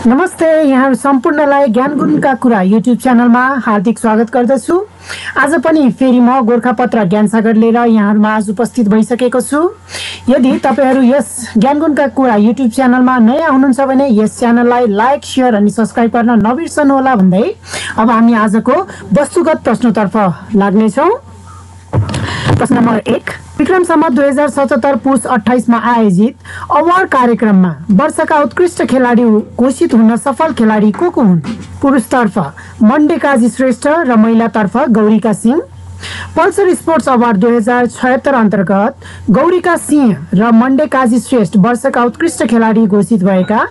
नमस्ते, यहाँ सम्पूर्णलाई ज्ञानगुणका कुरा युट्युब च्यानलमा हार्दिक स्वागत गर्दछु। आज पनि फेरि म गोरखापत्र ज्ञानसागर लिएर यहाँहरुमा आज उपस्थित भइसकेको छु। यदि तपाईहरु यस ज्ञानगुणका कुरा युट्युब च्यानलमा नयाँ हुनुहुन्छ भने यस च्यानललाई लाइक, शेयर अनि सब्स्क्राइब गर्न नबिर्सनु होला भन्दै अब हामी आजको वस्तुगत प्रश्नतर्फ लाग्ने छौं। प्रश्न नम्बर 1, विक्रम सम्वत 2077 पुस 28 मा आयोजित अवार्ड कार्यक्रममा वर्षका उत्कृष्ट खेलाडी घोषित हुन सफल खेलाडी को हुन्? पुरुषतर्फ मण्डेकाजी श्रेष्ठ र महिलातर्फ गौरीका सिंह। पल्सर स्पोर्ट्स अवार्ड 2076 अन्तर्गत गौरीका सिंह र मण्डेकाजी श्रेष्ठ वर्षका उत्कृष्ट खेलाडी घोषित भएका।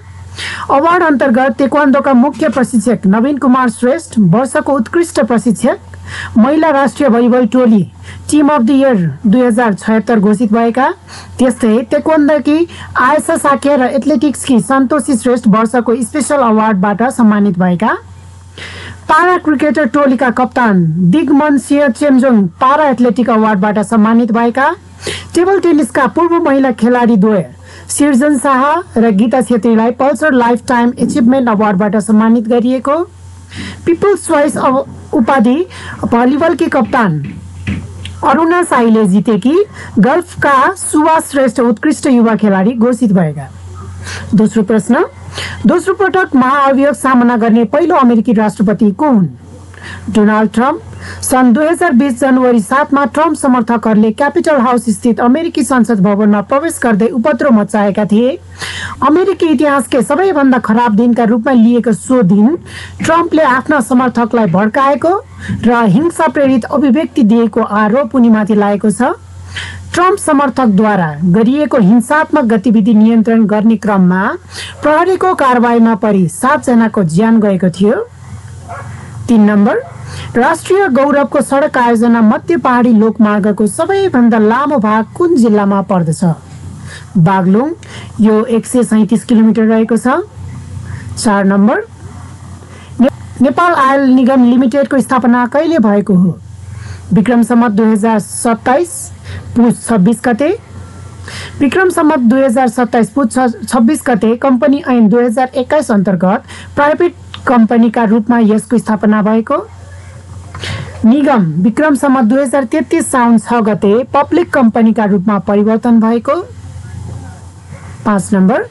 अवार्ड अन्तर्गत तेक्वान्डोका मुख्य प्रशिक्षक नवीन कुमार श्रेष्ठ वर्षको उत्कृष्ट प्रशिक्षक। महिला राष्ट्रिय भलिबल टोली टिम अफ द इयर 2076 घोषित भएका। त्यस्तै तेक्वान्डोकी आयशा साके र एथलेटिक्सकी सन्तोषी श्रेष्ठ वर्षको स्पेशल अवार्डबाट सम्मानित भएका। पारा क्रिकेटर टोलीका कप्तान दिगमन सिंह चेम्जोङ पारा एथलेटिक अवार्डबाट सम्मानित भएका। टेबल टेनिसका पूर्व महिला खेलाडी द्वय सिर्जन शाह र गीता छेत्रीलाई पल्सर लाइफ टाइम एचिभमेन्ट अवार्डबाट सम्मानित गरिएको। पिपल्स चोइस उपाधि भलिबलकी कप्तान अरुणा साईले जितेकी। गल्फका सुभाष श्रेष्ठ उत्कृष्ट युवा खेलाडी घोषित भएका। दोस्रो प्रश्न, दोस्रो पटक महाअभियोग सामना गर्ने पहिलो अमेरिकी राष्ट्रपति को हुन्? Donald Trump. सन् 2020 जनवरी 7 मा ट्रम्प समर्थकहरूले क्यापिटल हाउस स्थित अमेरिकी संसद भवनमा प्रवेश गर्दै उपद्रव मचाएका थिए। अमेरिकी इतिहासकै सबैभन्दा खराब दिनका रूपमा लिएको सो दिन ट्रम्पले आफ्ना समर्थकलाई भड्काएको र हिंसा प्रेरित अभिव्यक्ति दिएको आरोप उनीमाथि लागेको छ। ट्रम्प समर्थकद्वारा गरिएको हिंसात्मक गतिविधि नियन्त्रण गर्ने क्रममा प्रहरीको कारबाहीमा परि 7 जनाको ज्यान गएको थियो। 3 नम्बर, राष्ट्रिय गौरवको सडक आयोजना मध्य पहाडी लोकमार्गको सबैभन्दा लामो भाग कुन जिल्लामा पर्दछ? बागलुङ। यो 137 किलोमिटर रहेको छ। 4 नम्बर, नेपाल आयल निगम लिमिटेडको स्थापना कहिले भएको हो? विक्रम सम्वत 2027 पुस 26 गते। विक्रम सम्वत 2027 पुस 26 गते कम्पनी ऐन 2021 अन्तर्गत प्राइभेट कम्पनीका रूपमा यसको स्थापना भएको। निगम विक्रम सम्वत 2033 साउन 6 गते पब्लिक कम्पनीका रूपमा परिवर्तन भएको। 5 नम्बर,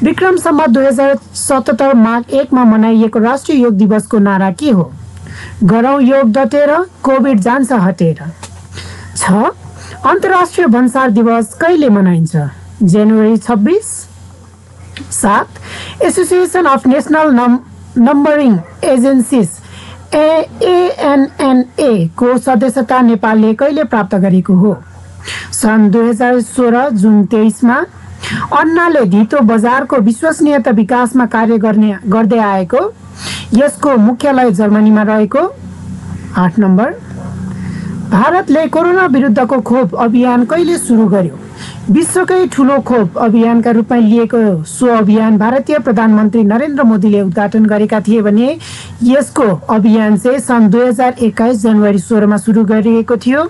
विक्रम सम्वत 2077 माघ 1 मा मनाइएको राष्ट्रिय योग दिवसको नारा के हो? गरौँ योग डटेर, कोभिड जान्छ हटेर। 6, अन्तर्राष्ट्रिय भन्सार दिवस कहिले मनाइन्छ? जनवरी 26। 7, association of national numbering agencies ANNA को सदस्यता नेपालले कहिले प्राप्त गरेको हो? सन् 2016 जुन 23 मा। अन्नाले धितो बजारको विश्वसनीयता विकासमा कार्य गर्दै आएको। यसको मुख्यालय जर्मनीमा रहेको। 8 नम्बर, भारतले कोरोना विरुद्धको खोप अभियान कहिले सुरु गर्यो? विश्वकै ठूलो खोप अभियानका रूपमा लिएको सो अभियान भारतीय प्रधानमन्त्री नरेन्द्र मोदीले उद्घाटन गरेका थिए भने यसको अभियान चाहिँ सन् 2021 जनवरी 16 मा सुरु गरिएको थियो।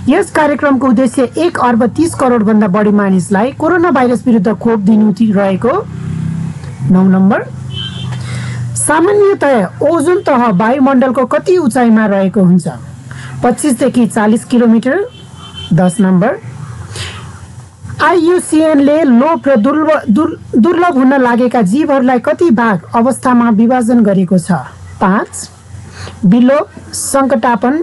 यस कार्यक्रमको उद्देश्य 1 अर्ब 30 करोड भन्दा बढी मानिसलाई कोरोना भाइरस विरुद्ध खोप दिनु रहेको। 9 नम्बर, सामान्यतया ओजोन तह वायुमण्डलको कति उचाइमा रहेको हुन्छ? 25 देखि 40 किलोमिटर। 10 नम्बर, IUCN ले लोप र दुर्लभ हुन लागेका जीवहरूलाई कति भाग अवस्थामा विभाजन गरेको छ? 5, विलोप, सङ्कटापन,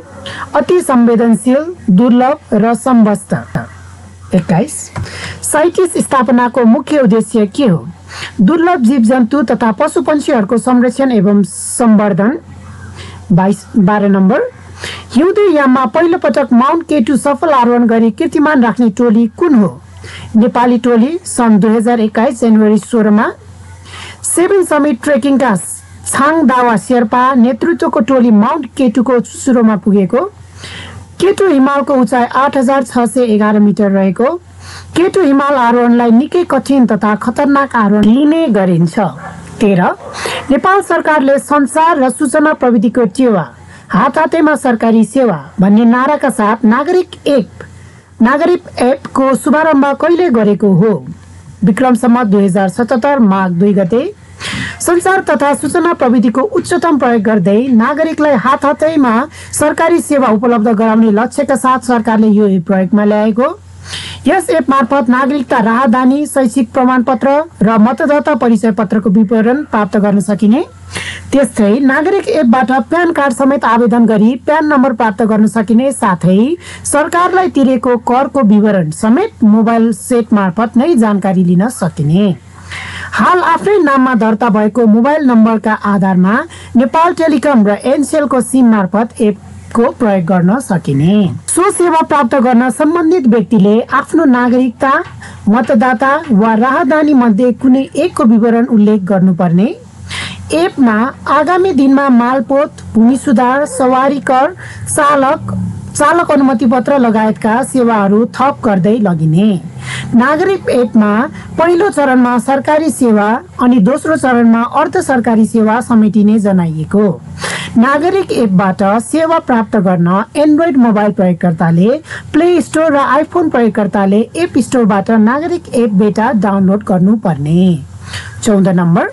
अति संवेदनशील, दुर्लभ र सम्भस्त। 21, साइटिस स्थापनाको मुख्य उद्देश्य के हो? दुर्लभ जीवजन्तु तथा पशुपक्षीहरूको संरक्षण एवं सम्वर्धन। 12 नम्बर, हिउँदे याममा पहिलो पटक माउन्ट केटु सफल आरोहण गरी कीर्तिमान राख्ने टोली कुन हो? नेपाली टोली सन् 2021 जनवरी 16 मा। 7 समिट ट्रेकिङका छाङ दावा शेर्पा नेतृत्वको टोली माउन्ट केटुको सुरुमा पुगेको। केटु हिमालको उचाइ 8611 मिटर रहेको। केटु हिमाल आरोहणलाई निकै कठिन तथा खतरनाक आरोहण लिने गरिन्छ। 13, नेपाल सरकारले संचार र सूचना प्रविधिको टेवा हातहातेमा सरकारी सेवा भन्ने नाराका साथ नागरिक ऐप को शुभारम्भ कहिले गरेको हो? विक्रम सम्वत 2077 माघ 2 गते। सञ्चार तथा सूचना प्रविधिको उच्चतम प्रयोग गर्दै नागरिकलाई हातहतैमा सरकारी सेवा उपलब्ध गराउने लक्ष्यका साथ सरकारले यो एप प्रयोगमा ल्याएको। यस एप मार्फत नागरिकता राहदानी, शैक्षिक प्रमाणपत्र र मतदाता परिचय पत्रको विवरण प्राप्त गर्न सकिने। त्यस्तै नागरिक एपबाट प्यान कार्ड समेत आवेदन गरी प्यान नम्बर प्राप्त गर्न सकिने, साथै सरकारलाई तिरेको करको विवरण समेत मोबाइल सेट मार्फत नै जानकारी लिन सकिने। हाल आफ्नै नाममा दर्ता भएको मोबाइल नम्बरका आधारमा नेपाल टेलिकम र एनसेलको सिम मार्फत एपको प्रयोग गर्न सकिने। सो सेवा प्राप्त गर्न सम्बन्धित व्यक्तिले आफ्नो नागरिकता, मतदाता वा राहदानी मध्ये कुनै एकको विवरण उल्लेख गर्नुपर्ने। एपमा आगामी दिनमा मालपोत, भूमि सुधार, सवारी कर, चालक अनुमति पत्र लगायतका सेवाहरू थप गर्दै लगिने। नागरिक एपमा पहिलो चरणमा सरकारी सेवा अनि दोस्रो चरणमा अर्ध सरकारी सेवा समेटिने जनाइएको। नागरिक एपबाट सेवा प्राप्त गर्न एन्ड्रोइड मोबाइल प्रयोगकर्ताले प्ले स्टोर र आइफोन प्रयोगकर्ताले एप स्टोरबाट नागरिक एप बेटा डाउनलोड गर्नुपर्ने। 14 नम्बर,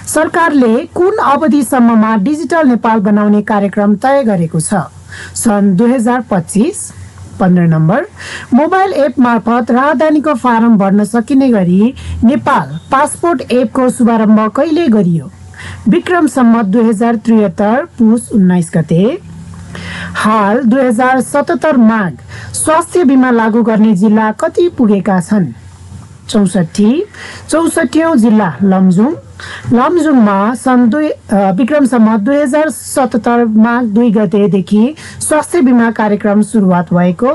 सरकारले कुन अवधिसम्ममा डिजिटल नेपाल बनाउने कार्यक्रम तय गरेको छ? सन् 2025। 15 नम्बर, मोबाइल एप मार्फत राहदानीको फारम भर्न सकिने गरी नेपाल पासपोर्ट एपको शुभारम्भ कहिले गरियो? विक्रम सम्मत 2073 पुस 19 गते। हाल 2077 माघ स्वास्थ्य बीमा लागू गर्ने जिल्ला कति पुगेका छन्? 64औं जिल्ला लमजुङ। लमजुङमा विक्रम सम्मत 2077 माघ 2 गतेदेखि स्वास्थ्य बीमा कार्यक्रम सुरुवात भएको।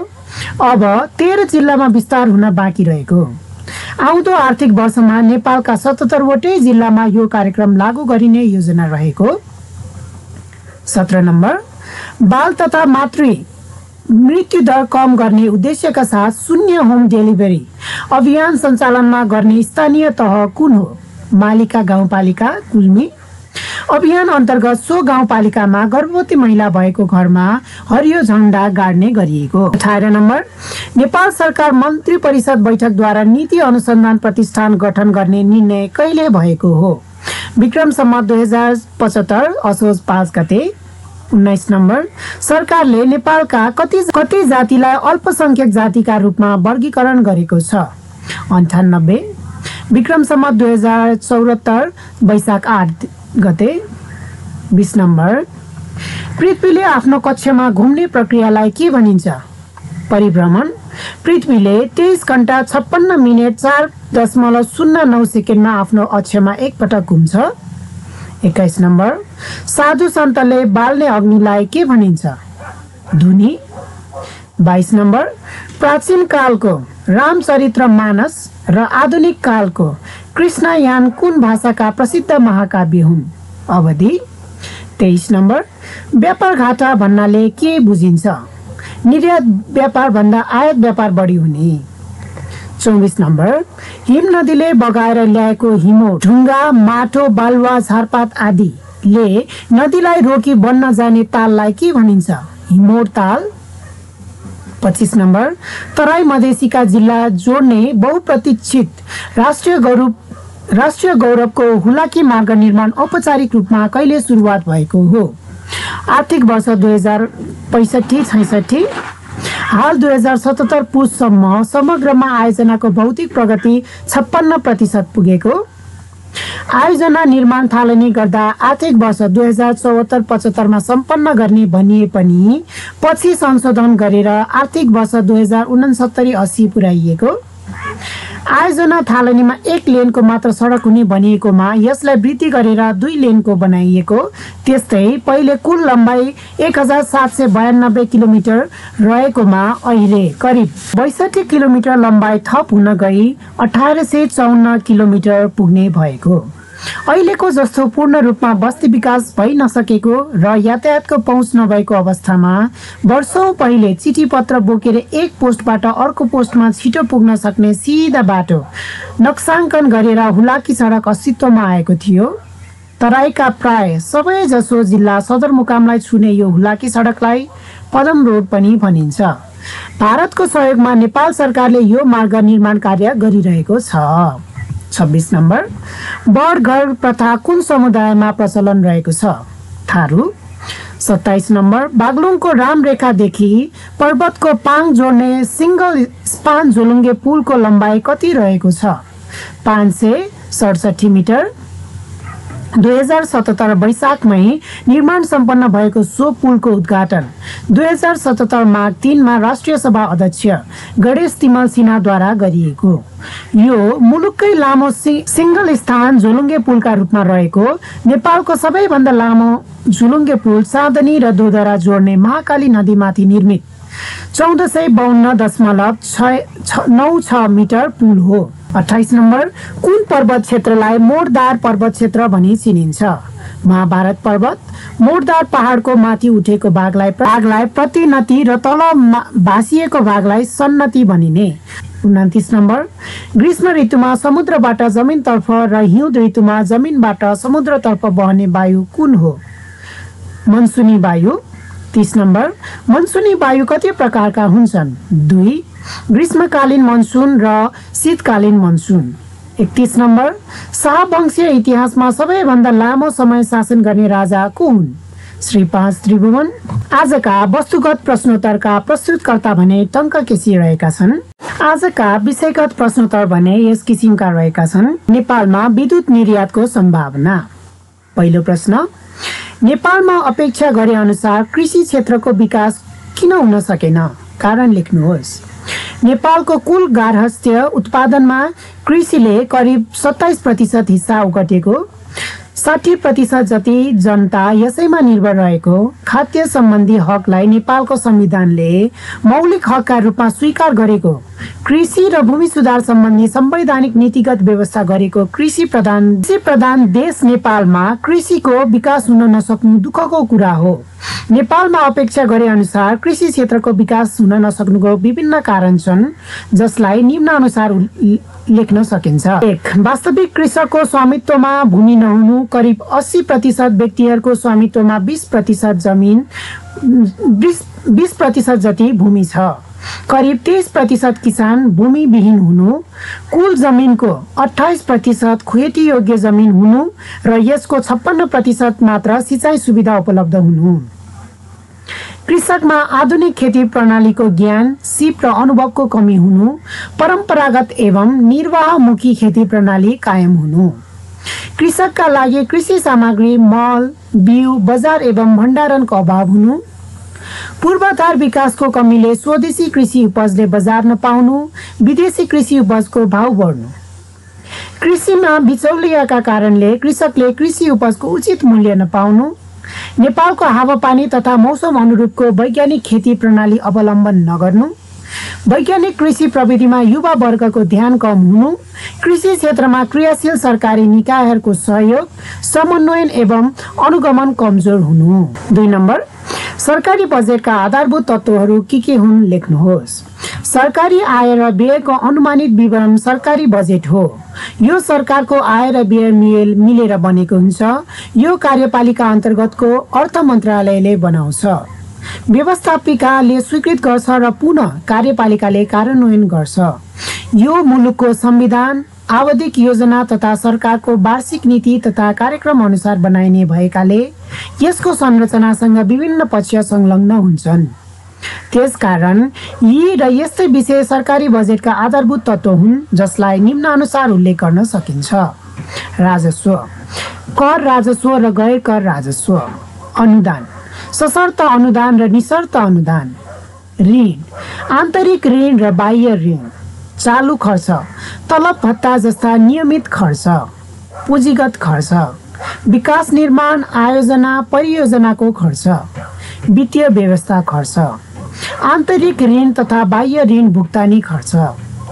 अब 13 जिल्लामा विस्तार हुन बाँकी रहेको। आउँदो आर्थिक वर्षमा नेपालका 77 वटै जिल्लामा यो कार्यक्रम लागू गरिने योजना रहेको। 17 नम्बर, बाल तथा मातृ मृत्यु दर कम गर्ने उद्देश्यका साथ शून्य होम डेलिभरी अभियान सञ्चालनमा गर्ने स्थानीय तह कुन हो? मालिका गाउँपालिका गुल्मी। अभियान अन्तर्गत सो गाउँपालिकामा गर्भवती महिला भएको घरमा हरियो झण्डा गाड्ने गरिएको। 18 नम्बर, नेपाल सरकार मन्त्री परिषद बैठकद्वारा नीति अनुसन्धान प्रतिष्ठान गठन गर्ने निर्णय कहिले भएको हो? विक्रम सम्मत 2075 असोज 5 गते। 19 नम्बर, सरकारले नेपालका कति जातिलाई अल्पसंख्यक जातिका रूपमा वर्गीकरण गरेको छ? 98। विक्रम सम्मत 2074 वैशाख 8 गते। 20 नम्बर, पृथ्वीले आफ्नो कक्षमा घुम्ने प्रक्रियालाई के भनिन्छ? परिभ्रमण। पृथ्वीले 23 घण्टा 56 मिनेट 4.09 सेकेन्डमा आफ्नो अक्षमा एकपटक घुम्छ। 21 नम्बर, साधु सन्तले बाल्ने अग्निलाई के भनिन्छ? धुनी। 22 नम्बर, प्राचीन कालको रामचरित्र मानस र आधुनिक कालको कृष्णयान कुन भाषाका प्रसिद्ध महाकाव्य हुन्? अवधि। 23 नम्बर, व्यापार घाटा भन्नाले के बुझिन्छ? निर्यात व्यापार भन्दा आयात व्यापार बढी हुने। 24 नम्बर, हिम नदीले बगाएर ल्याएको हिमो, ढुङ्गा, माटो, बालुवा, झारपात आदिले नदीलाई रोकी बन्न जाने ताललाई के भनिन्छ? हिमोर ताल। 25 नम्बर, तराई मधेसीका जिल्ला जोड्ने बहुप्रतीक्षित राष्ट्रिय गौरवको हुलाकी मार्ग निर्माण औपचारिक रूपमा कहिले सुरुवात भएको हो? आर्थिक वर्ष 2065-66। हाल 2077 पुससम्म समग्रमा आयोजनाको भौतिक प्रगति 56% पुगेको। आयोजना निर्माण थालनी गर्दा आर्थिक वर्ष 2074-75 सम्पन्न गर्ने भनिए पनि पछि संशोधन गरेर आर्थिक वर्ष 2069-80 पुर्याइएको। आयोजना थालनीमा 1 लेनको मात्र सडक हुने भनिएकोमा यसलाई वृद्धि गरेर 2 लेनको बनाइएको। त्यस्तै पहिले कुल लम्बाइ 1792 किलोमिटर रहेकोमा अहिले करिब 62 किलोमिटर लम्बाइ थप हुन गई 1854 किलोमिटर पुग्ने भएको। अहिलेको जस्तो पूर्ण रूपमा बस्ती विकास भइ नसकेको र यातायातको पहुँच नभएको अवस्थामा वर्षौं पहिले चिठी पत्र बोकेर एक पोस्टबाट अर्को पोस्टमा छिटो पुग्न सक्ने सिधा बाटो नक्साङ्कन गरेर हुलाकी सडक अस्तित्वमा आएको थियो। तराईका प्राय सबै जसो जिल्ला सदरमुकामलाई छुने यो हुलाकी सडकलाई पदम रोड पनि भनिन्छ। भारतको सहयोगमा नेपाल सरकारले यो मार्ग निर्माण कार्य गरिरहेको छ। 26 नम्बर, बडघर प्रथा कुन समुदायमा प्रचलन रहेको छ? थारू। 27 नम्बर, बागलुङको रामरेखादेखि पर्वतको पाङ जोड्ने सिंगल स्पान झोलुङ्गे पुलको लम्बाइ कति रहेको छ? 567 मिटर। 2077 वैशाखमै निर्माण सम्पन्न भएको सो पुलको उद्घाटन 2077 माघ 3 मा राष्ट्रिय सभा अध्यक्ष गणेश तिमल सिन्हाद्वारा गरिएको। यो मुलुककै लामो सिंगल स्थान झोलुङ्गे पुलका रूपमा रहेको नेपालको सबैभन्दा लामो झोलुङ्गे पुल साधनी र दोधरा जोड्ने महाकाली नदीमाथि निर्मित 1452.96 मिटर पुल हो। 28 नम्बर, कुन पर्वत क्षेत्रलाई मोडदार पर्वत क्षेत्र भनी चिनिन्छ? महाभारत पर्वत। मोडदार पहाडको माथि उठेको भागलाई प्रतिनति र तल भासिएको भागलाई सन्नति भनिने। 29 नम्बर, ग्रीष्म ऋतुमा समुद्रबाट जमिनतर्फ र हिउँद ऋतुमा जमिनबाट समुद्रतर्फ बहने वायु कुन हो? मनसुनी वायु। 30 नम्बर, मनसुनी वायु कति प्रकारका हुन्छन्? 2, ग्रीष्मकालीन मनसुन र शीतकालीन मनसुन। 31 नम्बर, शाहवंशीय इतिहासमा सबैभन्दा लामो समय शासन गर्ने राजा को हुन्? श्री 5 त्रिभुवन। आजका वस्तुगत प्रश्नोत्तरका प्रस्तुतकर्ता भने टङ्क केसी रहेका छन्। आजका विषयगत प्रश्नोत्तर भने यस किसिमका रहेका छन्। नेपालमा विद्युत निर्यातको सम्भावना। पहिलो प्रश्न, नेपालमा अपेक्षा गरे अनुसार कृषि क्षेत्रको विकास किन हुन सकेन? कारण लेख्नुहोस्। नेपालको कुल गार्हस्थ्य उत्पादनमा कृषिले करिब 27% हिस्सा ओगटेको, 60% जति जनता यसैमा निर्भर रहेको, खाद्य सम्बन्धी हकलाई नेपालको संविधानले मौलिक हकका रूपमा स्वीकार गरेको, कृषि र भूमि सुधार सम्बन्धी संवैधानिक नीतिगत व्यवस्था गरेको कृषि प्रधान देश नेपालमा कृषिको विकास हुन नसक्नु दुःखको कुरा हो। नेपालमा अपेक्षा गरे अनुसार कृषि क्षेत्रको विकास हुन नसक्नुको विभिन्न कारण छन्, जसलाई निम्नानुसार लेख्न सकिन्छ। 1, वास्तविक कृषकको स्वामित्वमा भूमि नहुनु। करिब 80% व्यक्तिहरूको स्वामित्वमा 20% जमिन 20% जति भूमि छ। करिब 23% किसान भूमिविहीन हुनु। कुल जमिनको 28% खेती योग्य जमिन हुनु र यसको 56% मात्र सिँचाइ सुविधा उपलब्ध हुनु। कृषकमा आधुनिक खेती प्रणालीको ज्ञान, सिप र अनुभवको कमी हुनु। परम्परागत एवं निर्वाहमुखी खेती प्रणाली कायम हुनु। कृषकका लागि कृषि सामग्री, मल, बिउ, बजार एवं भण्डारणको अभाव हुनु। पूर्वाधार विकासको कमीले स्वदेशी कृषि उपजले बजार नपाउनु। विदेशी कृषि उपजको भाव बढ्नु। कृषिमा बिचौलियाका कारणले कृषकले कृषि उपजको उचित मूल्य नपाउनु। नेपालको हावापानी तथा मौसम अनुरूपको वैज्ञानिक खेती प्रणाली अवलम्बन नगर्नु। वैज्ञानिक कृषि प्रविधिमा युवा वर्गको ध्यान कम हुनु। कृषि क्षेत्रमा क्रियाशील सरकारी निकायहरूको सहयोग, समन्वयन एवं अनुगमन कमजोर हुनु। 2 नम्बर, सरकारी बजेटका आधारभूत तत्त्वहरू के हुन्? लेख्नुहोस्। सरकारी आय र व्ययको अनुमानित विवरण सरकारी बजेट हो। यो सरकारको आय र व्यय मिलेर बनेको हुन्छ। यो कार्यपालिका अन्तर्गतको अर्थ मन्त्रालयले बनाउँछ। व्यवस्थापिकाले स्वीकृत गर्छ र पुनः कार्यपालिकाले कार्यान्वयन गर्छ। यो मुलुकको संविधान, आवधिक योजना तथा सरकारको वार्षिक नीति तथा कार्यक्रम अनुसार बनाइने भएकाले यसको संरचनासँग विभिन्न पक्ष संलग्न हुन्छन्। त्यसकारण यी र यस्तै विषय सरकारी बजेटका आधारभूत तत्त्व हुन्, जसलाई निम्नानुसार उल्लेख गर्न सकिन्छ। राजस्व, कर राजस्व र गैर कर राजस्व। अनुदान, सशर्त अनुदान र निशर्त अनुदान। ऋण, आन्तरिक ऋण र बाह्य ऋण। चालु खर्च, तलब भत्ता जस्ता नियमित खर्च। पुँजीगत खर्च, विकास निर्माण आयोजना परियोजनाको खर्च। वित्तीय व्यवस्था खर्च, आन्तरिक ऋण तथा बाह्य ऋण भुक्तानी खर्च।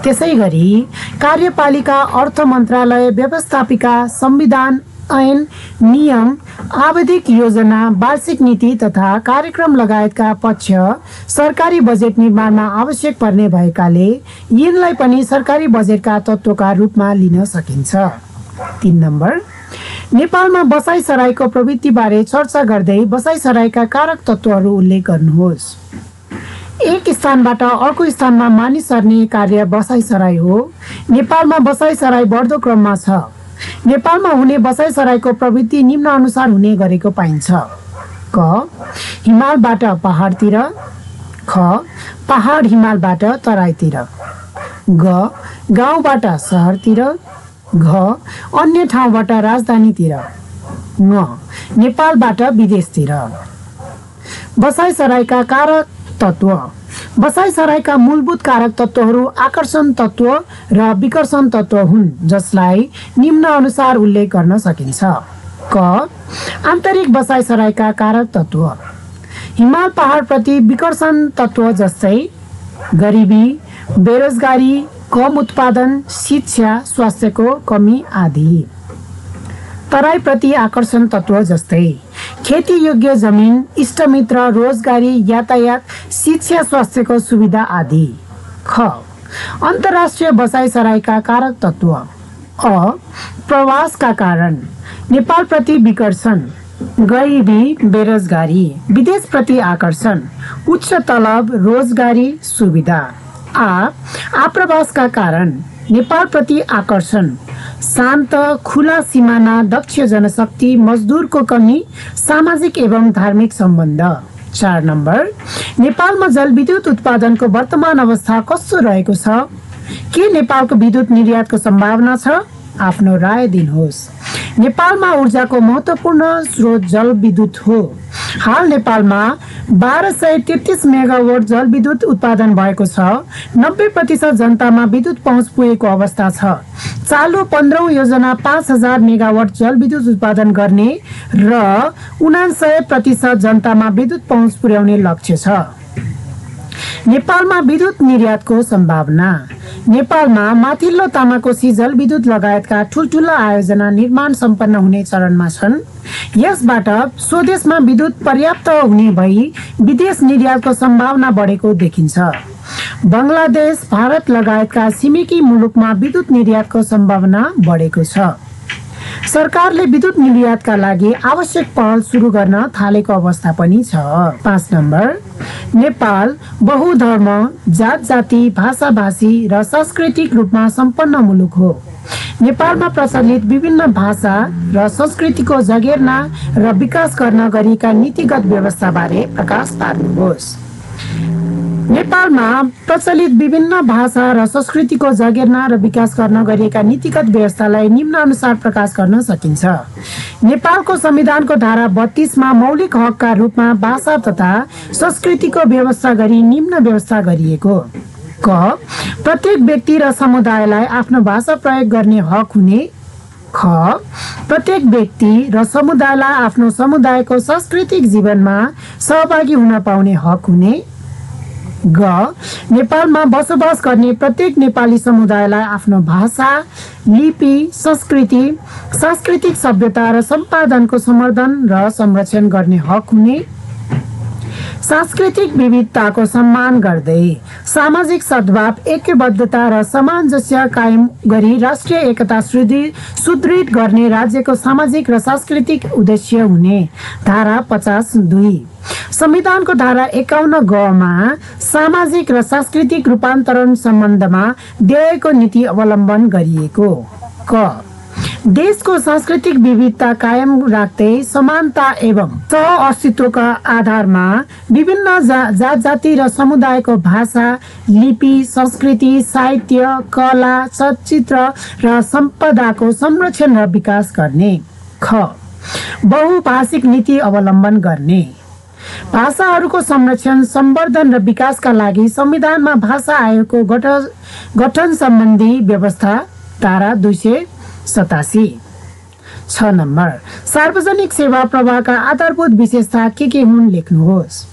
त्यसैगरी कार्यपालिका, अर्थ मन्त्रालय, व्यवस्थापिका, संविधान, ऐन, नियम, आवधिक योजना, वार्षिक नीति तथा कार्यक्रम लगायतका पक्ष सरकारी बजेट निर्माणमा आवश्यक पर्ने भएकाले यिनलाई पनि सरकारी बजेटका तत्त्वका रूपमा लिन सकिन्छ। 3 नम्बर, नेपालमा बसाइसराईको प्रवृत्तिबारे चर्चा गर्दै बसाइसराईका कारक तत्त्वहरू उल्लेख गर्नुहोस्। एक स्थानबाट अर्को स्थानमा मानिस सर्ने कार्य बसाइसराई हो। नेपालमा बसाइसराई बढ्दो क्रममा छ। नेपालमा हुने बसाइसराईको प्रवृत्ति निम्न अनुसार हुने गरेको पाइन्छ। क हिमालबाट पहाडतिर, ख पहाड हिमालबाट तराईतिर, ग गाउँबाट शहरतिर, घ अन्य ठाउँबाट राजधानीतिर, ङ नेपालबाट विदेशतिर। बसाइसराईका कारक तत्त्व। बसाइसराईका मूलभूत कारक तत्त्वहरू आकर्षण तत्त्व र विकर्षण तत्त्व हुन्, जसलाई निम्न अनुसार उल्लेख गर्न सकिन्छ। क आन्तरिक बसाइसराईका कारक तत्त्व। हिमाल पहाडप्रति विकर्षण तत्त्व जस्तै गरिबी, बेरोजगारी, कम उत्पादन, शिक्षा, स्वास्थ्यको कमी आदि। तराईप्रति आकर्षण तत्त्व जस्तै खेतीयोग्य जमिन, इष्टमित्र, रोजगारी, यातायात, शिक्षा, स्वास्थ्यको सुविधा आदि। ख अन्तर्राष्ट्रिय बसाइसराईका कारक तत्त्व। अ प्रवासका कारण नेपालप्रति विकर्षण, गरिबी, बेरोजगारी, विदेशप्रति आकर्षण, उच्च तलब, रोजगारी, सुविधा। आप्रवासका कारण नेपालप्रति आकर्षण, शान्त खुला सिमाना, दक्ष जनशक्ति, मजदुरको कमी, सामाजिक एवं धार्मिक सम्बन्ध। 4 नम्बर नेपालमा जलविद्युत उत्पादनको वर्तमान अवस्था कस्तो रहेको छ? के नेपालको विद्युत निर्यातको सम्भावना छ? आफ्नो राय दिनुहोस्। नेपालमा ऊर्जाको महत्त्वपूर्ण स्रोत जलविद्युत हो। हाल नेपालमा 1233 मेगावाट जलविद्युत उत्पादन भएको छ। 90% जनतामा विद्युत पहुँच पुगेको अवस्था छ। चालु 15औं योजना 5000 मेगावाट जलविद्युत उत्पादन गर्ने र 99% जनतामा विद्युत पहुँच पुर्याउने लक्ष्य छ। नेपालमा विद्युत निर्यातको सम्भावना। नेपालमा माथिल्लो तामाकोसी जलविद्युत लगायतका ठुल्ठुला आयोजना निर्माण सम्पन्न हुने चरणमा छन्। यसबाट स्वदेशमा विद्युत पर्याप्त हुने भई विदेश निर्यातको सम्भावना बढेको देखिन्छ। बङ्गलादेश, भारत लगायतका छिमेकी मुलुकमा विद्युत निर्यातको सम्भावना बढेको छ। सरकारले विद्युत निर्यातका लागि आवश्यक पहल सुरु गर्न थालेको अवस्था पनि छ। 5 नम्बर नेपाल बहुधर्म, जात जाति, भाषा भाषी र सांस्कृतिक रूपमा सम्पन्न मुलुक हो। नेपालमा प्रचलित विभिन्न भाषा र संस्कृतिको जगेर्ना र विकास गर्न गरिएका नीतिगत व्यवस्थाबारे प्रकाश पार्नुहोस्। नेपालमा प्रचलित विभिन्न भाषा र संस्कृतिको जगेर्ना र विकास गर्न गरिएका नीतिगत व्यवस्थालाई निम्न अनुसार प्रकाश गर्न सकिन्छ। नेपालको संविधानको धारा 32 मा मौलिक हकका रूपमा भाषा तथा संस्कृतिको व्यवस्था गरी निम्न व्यवस्था गरिएको। क प्रत्येक व्यक्ति र समुदायलाई आफ्नो भाषा प्रयोग गर्ने हक हुने। ख प्रत्येक व्यक्ति र समुदायलाई आफ्नो समुदायको सांस्कृतिक जीवनमा सहभागी हुन पाउने हक हुने। ग नेपालमा बसोबास गर्ने प्रत्येक नेपाली समुदायलाई आफ्नो भाषा, लिपि, संस्कृति, सांस्कृतिक सभ्यता र सम्पादनको सम्वर्धन र संरक्षण गर्ने हक हुने। सांस्कृतिक विविधताको सम्मान गर्दै सामाजिक सद्भाव, ऐक्यबद्धता र सामञ्जस्य कायम गरी राष्ट्रिय एकता सुदृढ गर्ने राज्यको सामाजिक र सांस्कृतिक उद्देश्य हुने। धारा 52। संविधानको धारा 51 ग मा सामाजिक र सांस्कृतिक रूपान्तरण सम्बन्धमा दिएको नीति अवलम्बन गरिएको। क देशको सांस्कृतिक विविधता कायम राख्दै समानता एवं सह अस्तित्वका आधारमा विभिन्न जात जाति र समुदायको भाषा, लिपि, संस्कृति, साहित्य, कला, चलचित्र र सम्पदाको संरक्षण र विकास गर्ने। ख बहुभाषिक नीति अवलम्बन गर्ने। भाषाहरूको संरक्षण, सम्वर्धन र विकासका लागि संविधानमा भाषा आयोगको गठन सम्बन्धी व्यवस्था धारा 287। 6 नम्बर सार्वजनिक सेवा प्रवाहका आधारभूत विशेषता के हुन् लेख्नुहोस्।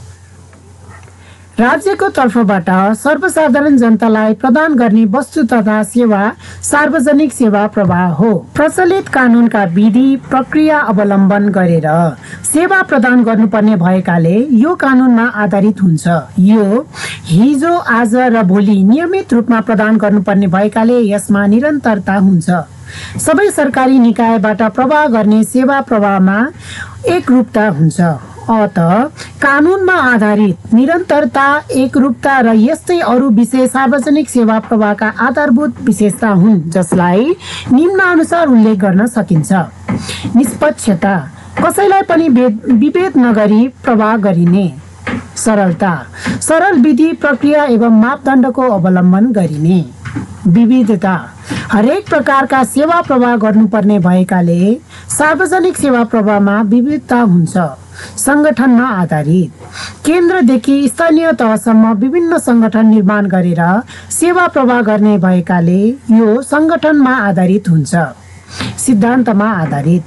राज्यको तर्फबाट सर्वसाधारण जनतालाई प्रदान गर्ने वस्तु तथा सेवा सार्वजनिक सेवा प्रवाह हो। प्रचलित कानूनका विधि प्रक्रिया अवलम्बन गरेर सेवा प्रदान गर्नुपर्ने भएकाले यो कानूनमा आधारित हुन्छ। यो हिजो, आज र भोलि नियमित रूपमा प्रदान गर्नुपर्ने भएकाले यसमा निरन्तरता हुन्छ। सबै सरकारी निकायबाट प्रवाह गर्ने सेवा प्रवाहमा एकरूपता हुन्छ। अत कानुनमा आधारित निरन्तरता, एकरूपता र यस्तै अरू विषय सार्वजनिक सेवा प्रवाहका आधारभूत विशेषता हुन् जसलाई निम्नानुसार उल्लेख गर्न सकिन्छ। निष्पक्षता, कसैलाई पनि विभेद नगरी प्रवाह गरिने। सरलता, सरल विधि, प्रक्रिया एवं मापदण्डको अवलम्बन गरिने। विविधता, हरेक प्रकारका सेवा प्रवाह गर्नुपर्ने भएकाले सार्वजनिक सेवा प्रवाहमा विविधता हुन्छ। संगठनमा आधारित, केन्द्रदेखि स्थानीय तहसम्म विभिन्न संगठन निर्माण गरेर सेवा प्रवाह गर्ने भएकाले यो संगठनमा आधारित हुन्छ। सिद्धान्तमा आधारित,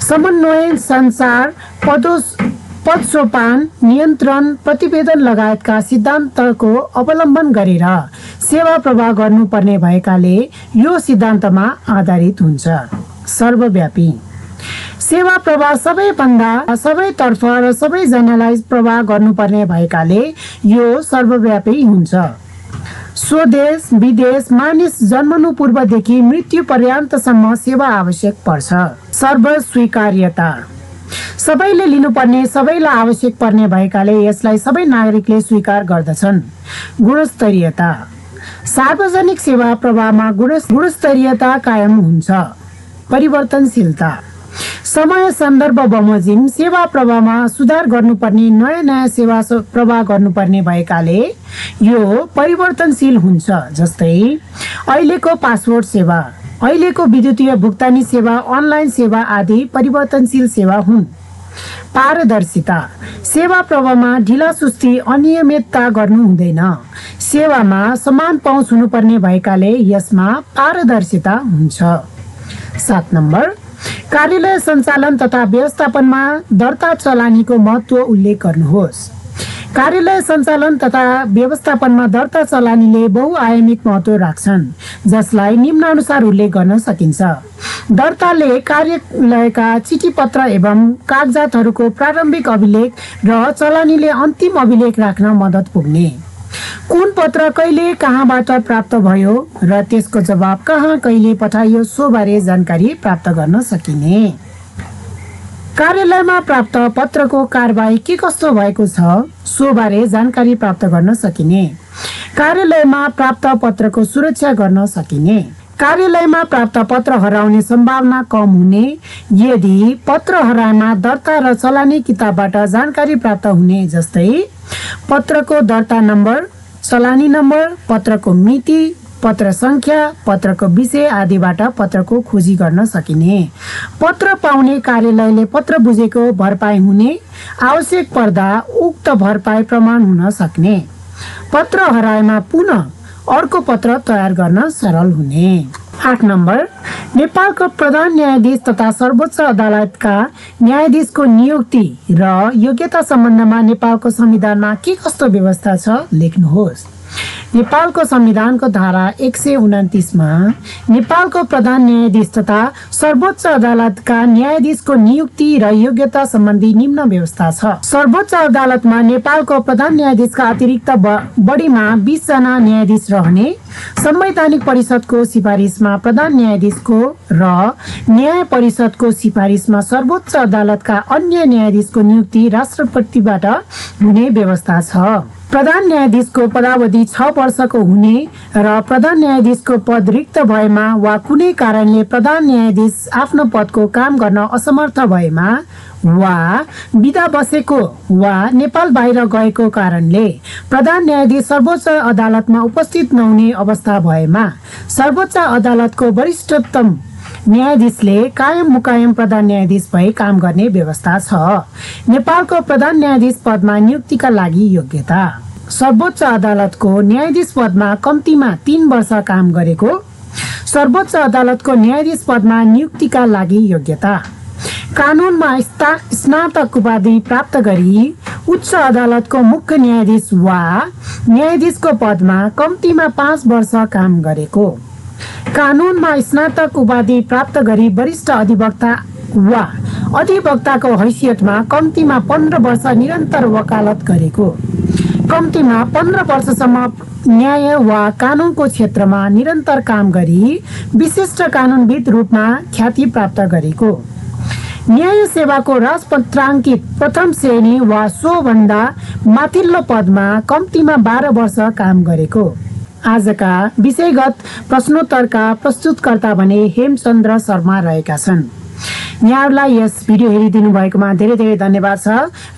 समन्वय, संचार, पदसोपान, नियन्त्रण, प्रतिवेदन लगायतका सिद्धान्तको अवलम्बन गरेर सेवा प्रवाह गर्नुपर्ने भएकाले यो सिद्धान्तमा आधारित हुन्छ। सर्वव्यापी, सेवा प्रवाह सबैभन्दा सबैतर्फ र सबैजनालाई प्रवाह गर्नुपर्ने भएकाले यो सर्वव्यापी हुन्छ। स्वदेश विदेश, मानिस जन्मनु पूर्वदेखि मृत्यु पर्यन्तसम्म सेवा आवश्यक पर्छ। सर्वस्वीकार्यता, सबैले लिनुपर्ने, सबैलाई आवश्यक पर्ने भएकाले यसलाई सबै नागरिकले स्वीकार गर्दछन्। गुणस्तरीयता, सार्वजनिक सेवा प्रवाहमा गुणस्तरीयता कायम हुन्छ। परिवर्तनशीलता, समय सन्दर्भ बमोजिम सेवा प्रवाहमा सुधार गर्नुपर्ने, नयाँ सेवा प्रवाह गर्नुपर्ने भएकाले यो परिवर्तनशील हुन्छ। जस्तै अहिलेको पासपोर्ट सेवा, अहिलेको विद्युतीय भुक्तानी सेवा, अनलाइन सेवा आदि परिवर्तनशील सेवा हुन्। पारदर्शिता, सेवा प्रवाहमा ढिलासुस्ती, अनियमितता गर्नु हुँदैन। सेवामा समान पहुँच हुनुपर्ने भएकाले यसमा पारदर्शिता हुन्छ। 7 नम्बर, कार्यालय सञ्चालन तथा व्यवस्थापनमा दर्ता चलानीको महत्त्व उल्लेख गर्नुहोस्। कार्यालय सञ्चालन तथा व्यवस्थापनमा दर्ता चलानीले बहुआयामिक महत्त्व राख्छन् जसलाई निम्नानुसार उल्लेख गर्न सकिन्छ। दर्ताले कार्यालयका चिठीपत्र एवं कागजातहरूको प्रारम्भिक अभिलेख र चलानीले अन्तिम अभिलेख राख्न मद्दत पुग्ने। कुन पत्र कहिले कहाँबाट प्राप्त भयो र त्यसको जवाब कहाँ कहिले पठाइयो सो बारे जानकारी प्राप्त गर्न सकिने। कार्यालयमा प्राप्त पत्रको कारबाही के कस्तो भएको छ सो बारे जानकारी प्राप्त गर्न सकिने। कार्यालयमा प्राप्त पत्रको सुरक्षा गर्न सकिने। कार्यालयमा प्राप्त पत्र हराउने सम्भावना कम हुने। यदि पत्र हराएमा दर्ता र चलानी किताबबाट जानकारी प्राप्त हुने। जस्तै पत्रको दर्ता नम्बर, चलानी नम्बर, पत्रको मिति, पत्र संख्या, पत्रको विषय आदिबाट पत्रको खोजी गर्न सकिने। पत्र पाउने कार्यालयले पत्र बुझेको भरपाई हुने। आवश्यक पर्दा उक्त भरपाई प्रमाण हुन सक्ने। पत्र हराएमा पुनः अर्को पत्र तयार गर्न सरल हुने। 8 नम्बर, नेपालको प्रधान न्यायाधीश तथा सर्वोच्च अदालतका न्यायाधीशको नियुक्ति र योग्यता सम्बन्धमा नेपालको संविधानमा के कस्तो व्यवस्था छ लेख्नुहोस्। नेपालको संविधानको धारा 129 मा नेपालको प्रधान न्यायाधीश तथा सर्वोच्च अदालतका न्यायाधीशको नियुक्ति र योग्यता सम्बन्धी निम्न व्यवस्था छ। सर्वोच्च अदालतमा नेपालको प्रधान न्यायाधीशका अतिरिक्त बढीमा 20 जना न्यायाधीश रहने। संवैधानिक परिषदको सिफारिसमा प्रधान न्यायाधीशको र न्याय परिषदको सिफारिसमा सर्वोच्च अदालतका अन्य न्यायाधीशको नियुक्ति राष्ट्रपतिबाट हुने व्यवस्था छ। प्रधान न्यायाधीशको पदावधि 6 वर्षको हुने र प्रधान न्यायाधीशको पद रिक्त भएमा वा कुनै कारणले प्रधान न्यायाधीश आफ्नो पदको काम गर्न असमर्थ भएमा वा बिदा बसेको वा नेपाल बाहिर गएको कारणले प्रधान न्यायाधीश सर्वोच्च अदालतमा उपस्थित नहुने अवस्था भएमा सर्वोच्च अदालतको वरिष्ठतम न्यायाधीशले कायम मुकायम प्रधान न्यायाधीश भई काम गर्ने व्यवस्था छ। नेपालको प्रधान न्यायाधीश पदमा नियुक्तिका लागि योग्यता। सर्वोच्च अदालतको न्यायाधीश पदमा कम्तीमा 3 वर्ष काम गरेको। सर्वोच्च अदालतको न्यायाधीश पदमा नियुक्तिका लागि योग्यता। कानुनमा स्नातक उपाधि प्राप्त गरी उच्च अदालतको मुख्य न्यायाधीश वा न्यायाधीशको पदमा कम्तीमा 5 वर्ष काम गरेको। कानुनमा स्नातक उपाधि प्राप्त गरी वरिष्ठ अधिवक्ता वा अधिवक्ताको हैसियतमा कम्तीमा 15 वर्ष निरन्तर वकालत गरेको। कम्तीमा 15 वर्षसम्म न्याय वा कानुनको क्षेत्रमा निरन्तर काम गरी विशिष्ट कानुनविद रूपमा ख्याति प्राप्त गरेको। न्याय सेवाको राजपत्राङ्कित प्रथम श्रेणी वा सोभन्दा माथिल्लो पदमा कम्तीमा 12 वर्ष काम गरेको। आजका विषयगत प्रश्नोत्तरका प्रस्तुतकर्ता भने हेमचन्द्र शर्मा रहेका छन्। यहाँहरूलाई यस भिडियो हेरिदिनु भएकोमा धेरै धेरै धन्यवाद छ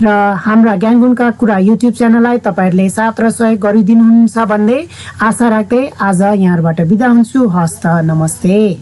र हाम्रा ज्ञानगुणका कुरा युट्युब च्यानललाई तपाईँहरूले साथ र सहयोग गरिदिनुहुन्छ भन्ने आशा राख्दै आज यहाँहरूबाट बिदा हुन्छु। हस्त नमस्ते।